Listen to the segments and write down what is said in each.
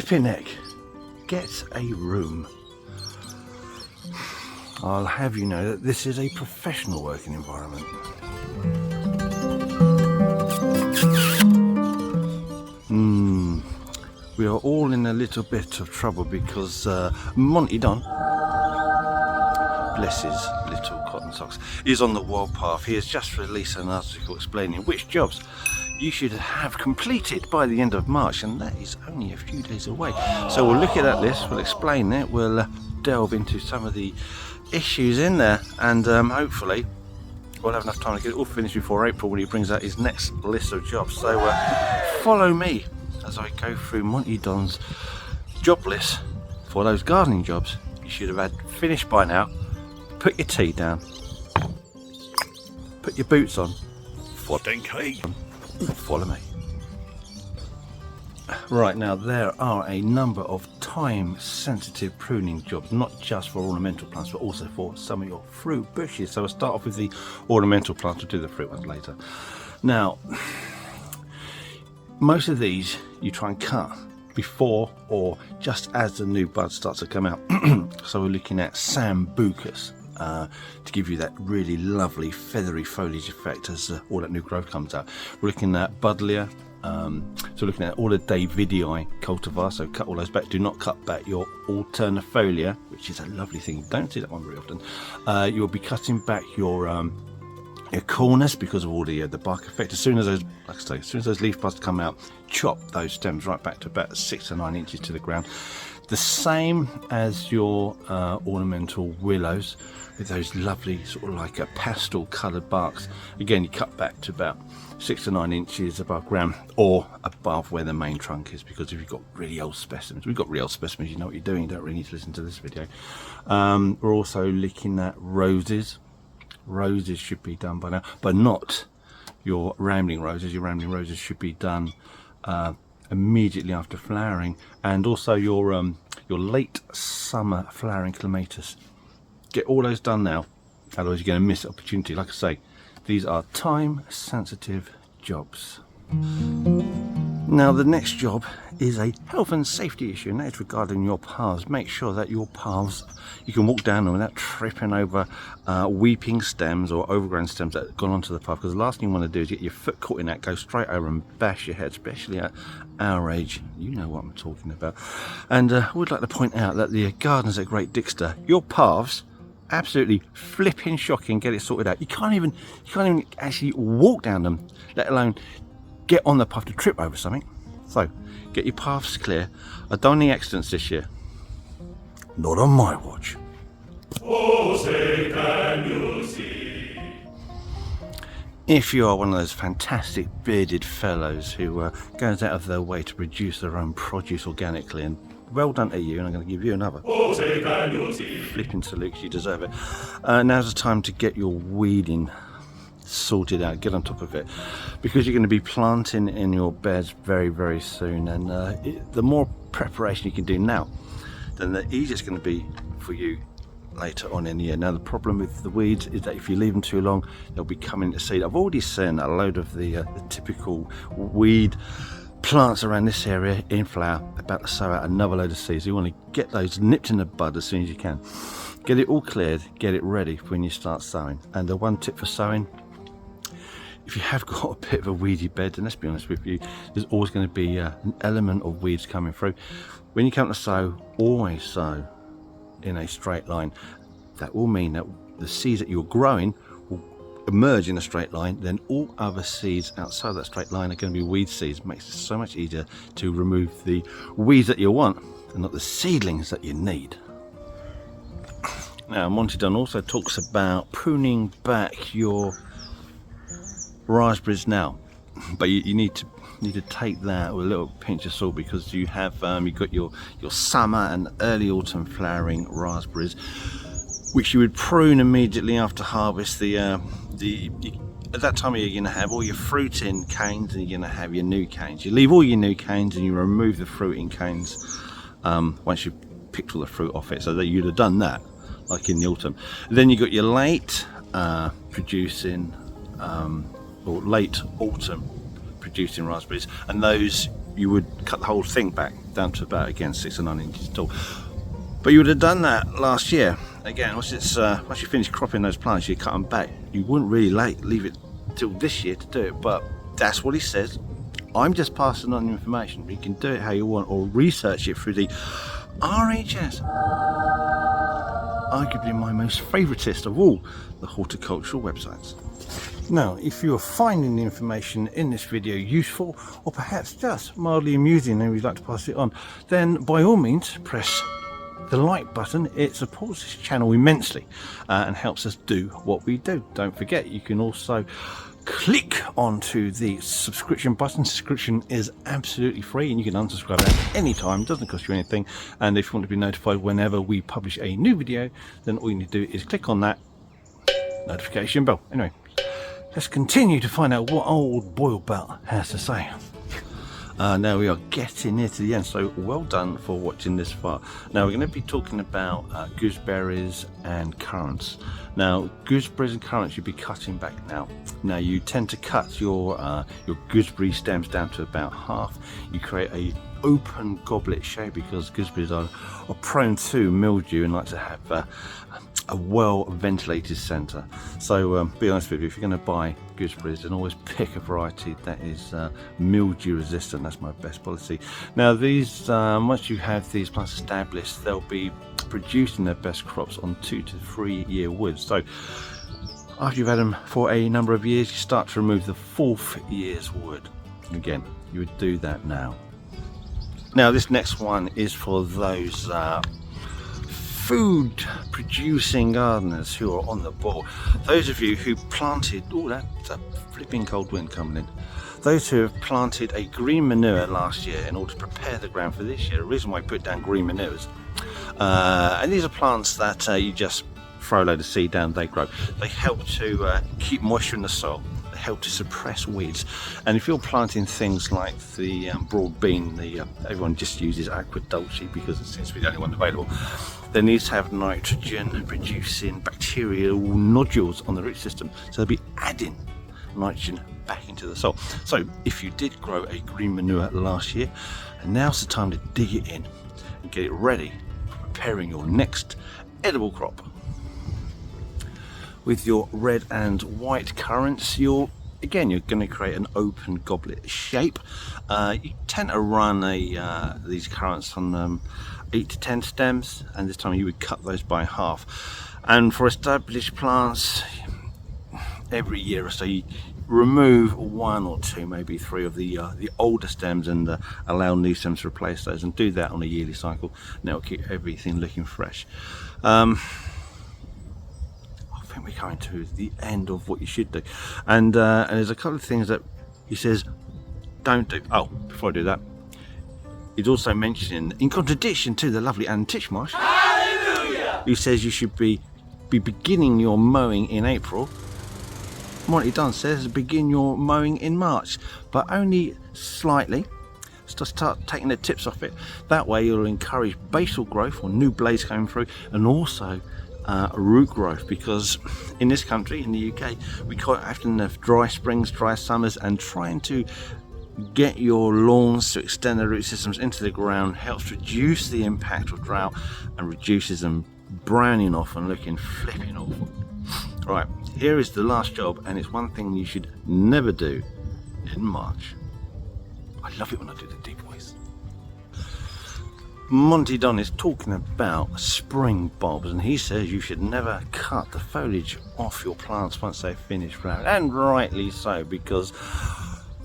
flipping heck, get a room. I'll have you know that this is a professional working environment. We are all in a little bit of trouble because Monty Don, bless his little cotton socks, is on the warpath. He has just released an article explaining which jobs you should have completed by the end of March, and that is only a few days away. So we'll look at that list, we'll explain it, we'll delve into some of the issues in there, and hopefully we'll have enough time to get it all finished before April when he brings out his next list of jobs. So follow me as I go through Monty Don's job list for those gardening jobs you should have had finished by now. Put your tea down, put your boots on, follow me. Right, now there are a number of time sensitive pruning jobs, not just for ornamental plants but also for some of your fruit bushes. So we'll start off with the ornamental plants, we'll do the fruit ones later. Now, most of these you try and cut before or just as the new buds start to come out. So we're looking at Sambucus to give you that really lovely feathery foliage effect as all that new growth comes out. We're looking at Buddleia, so looking at all the Davidii cultivars, so cut all those back. Do not cut back your alternifolia, which is a lovely thing. You don't see that one very often. You'll be cutting back your Cornus because of all the bark effect. As soon as those, like I say, as soon as those leaf buds come out, chop those stems right back to about 6 to 9 inches to the ground. The same as your ornamental willows with those lovely sort of like a pastel coloured barks. Again, you cut back to about 6 to 9 inches above ground or above where the main trunk is, because if you've got really old specimens, we've got real specimens, you know what you're doing, you don't really need to listen to this video. We're also looking at roses. Roses should be done by now, but not your rambling roses. Your rambling roses should be done immediately after flowering, and also your late summer flowering clematis. Get all those done now, otherwise you're going to miss the opportunity. Like I say, these are time sensitive jobs. Now the next job is a health and safety issue, and that is regarding your paths. Make sure that your paths, you can walk down them without tripping over weeping stems or overgrown stems that have gone onto the path, because the last thing you want to do is get your foot caught in that, go straight over and bash your head, especially at our age. You know what I'm talking about. And I would like to point out that the gardeners at Great Dixter, your paths, absolutely flipping shocking. Get it sorted out. You can't even actually walk down them, let alone get on the path to trip over something. So get your paths clear. I don't need accidents this year, not on my watch. Oh, say can you see? If you are one of those fantastic bearded fellows who goes out of their way to produce their own produce organically, and well done to you, and I'm going to give you another flipping salute, you deserve it. Now's the time to get your weeding sorted out, get on top of it, because you're going to be planting in your beds very, very soon, and the more preparation you can do now, then the easier it's going to be for you later on in the year. Now the problem with the weeds is that if you leave them too long, they'll be coming to seed. I've already seen a load of the typical weed plants around this area in flower, about to sow out another load of seeds. So you want to get those nipped in the bud as soon as you can. Get it all cleared, get it ready for when you start sowing. And the one tip for sowing, if you have got a bit of a weedy bed, and let's be honest with you, there's always going to be an element of weeds coming through. When you come to sow, always sow in a straight line. That will mean that the seeds that you're growing will emerge in a straight line, then all other seeds outside that straight line are going to be weed seeds. It makes it so much easier to remove the weeds that you want and not the seedlings that you need. Now Monty Don also talks about pruning back your raspberries now, but you need to take that with a little pinch of salt, because you have you've got your summer and early autumn flowering raspberries, which you would prune immediately after harvest. At that time of year, you're going to have all your fruiting canes and you're going to have your new canes. You leave all your new canes and you remove the fruiting canes once you've picked all the fruit off it, so that you'd have done that like in the autumn. Then you got your late producing or late autumn producing raspberries, and those you would cut the whole thing back down to about, again, 6 or 9 inches tall. But you would have done that last year. Again, once you finish cropping those plants, you cut them back. You wouldn't really leave it till this year to do it, but that's what he says. I'm just passing on the information. You can do it how you want, or research it through the RHS. Arguably my most favouriteest of all the horticultural websites. Now, if you are finding the information in this video useful, or perhaps just mildly amusing and you'd like to pass it on, then by all means press the like button. It supports this channel immensely and helps us do what we do. Don't forget, you can also click onto the subscription button. Subscription is absolutely free and you can unsubscribe at any time. It doesn't cost you anything, and if you want to be notified whenever we publish a new video, then all you need to do is click on that notification bell. Anyway, let's continue to find out what old Boyle Belt has to say. Now we are getting near to the end, so well done for watching this far. Now we're going to be talking about gooseberries and currants. Now gooseberries and currants you'll be cutting back now. Now you tend to cut your gooseberry stems down to about half. You create a open goblet shape because gooseberries are prone to mildew and like to have a well ventilated centre. So be honest with you, if you're going to buy gooseberries, then always pick a variety that is mildew resistant. That's my best policy. Now these, once you have these plants established, they'll be producing their best crops on 2 to 3 year woods. So after you've had them for a number of years, you start to remove the 4th year's wood. Again, you would do that now. Now this next one is for those food producing gardeners who are on the ball. Those of you who planted, oh, that's a flipping cold wind coming in. Those who have planted a green manure last year in order to prepare the ground for this year. The reason why I put down green manures, and these are plants that you just throw a load of seed down, they grow. They help to keep moisture in the soil. They help to suppress weeds. And if you're planting things like the broad bean, everyone just uses Aqua Dulce because it seems to be the only one available. They need to have nitrogen producing bacterial nodules on the root system, so they'll be adding nitrogen back into the soil. So if you did grow a green manure last year, and now's the time to dig it in and get it ready for preparing your next edible crop. With your red and white currants, you're going to create an open goblet shape. You tend to run these currants on 8 to 10 stems, and this time you would cut those by half. And for established plants, every year or so you remove 1 or 2, maybe 3 of the older stems and allow new stems to replace those, and do that on a yearly cycle. And that'll keep everything looking fresh. I think we're coming to the end of what you should do, and there's a couple of things that he says don't do. Oh, before I do that, he's also mentioning, in contradiction to the lovely Ann Titchmarsh, hallelujah, who says you should be beginning your mowing in April. Monty Don says begin your mowing in March, but only slightly. To start taking the tips off it. That way you'll encourage basal growth or new blades coming through, and also root growth, because in this country, in the UK, we quite often have dry springs, dry summers, and trying to get your lawns to extend their root systems into the ground helps reduce the impact of drought and reduces them browning off and looking flipping awful. Right, here is the last job, and it's one thing you should never do in March. I love it when I do the deep voice. Monty Don is talking about spring bulbs, and he says you should never cut the foliage off your plants once they've finished flowering, and rightly so, because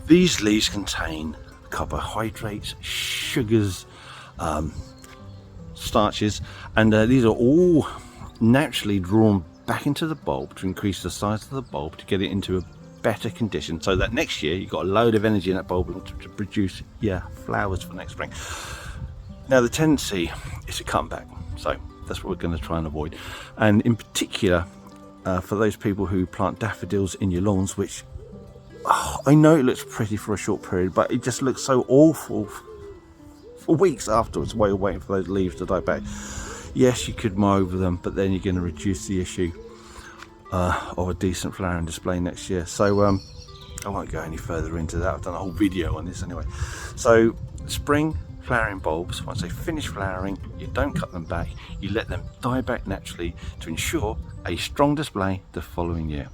these leaves contain carbohydrates, sugars, starches, and these are all naturally drawn back into the bulb to increase the size of the bulb, to get it into a better condition, so that next year you've got a load of energy in that bulb to produce flowers for next spring. Now the tendency is to come back, so that's what we're going to try and avoid. And in particular, for those people who plant daffodils in your lawns, which I know it looks pretty for a short period, but it just looks so awful for weeks afterwards while you're waiting for those leaves to die back. Yes, you could mow over them, but then you're going to reduce the issue of a decent flowering display next year. So I won't go any further into that. I've done a whole video on this anyway. So spring flowering bulbs, once they finish flowering, you don't cut them back, you let them die back naturally to ensure a strong display the following year.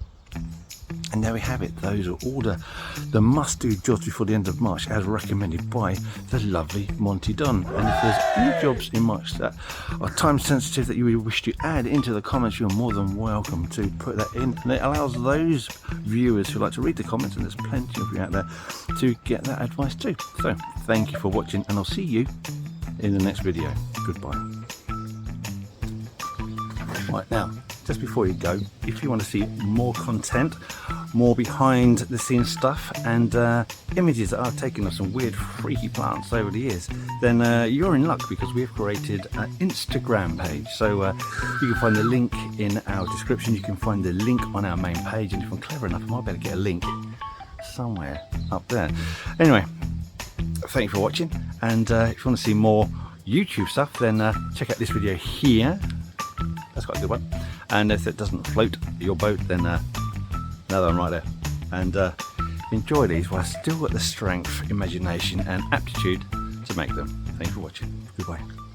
And there we have it. Those are all the must-do jobs before the end of March, as recommended by the lovely Monty Don. And if there's any jobs in March that are time sensitive that you would wish to add into the comments, you're more than welcome to put that in. And it allows those viewers who like to read the comments, and there's plenty of you out there, to get that advice too. So thank you for watching, and I'll see you in the next video. Goodbye. Right, now, just before you go, if you want to see more content, more behind the scenes stuff, and images that I've taken of some weird freaky plants over the years, then you're in luck, because we have created an Instagram page. So you can find the link in our description, you can find the link on our main page, and if I'm clever enough I might better get a link somewhere up there. Anyway, thank you for watching, and if you want to see more YouTube stuff, then check out this video here. That's quite a good one. And if it doesn't float your boat, then another one right there. And enjoy these while I've still got the strength, imagination and aptitude to make them. Thank you for watching. Goodbye.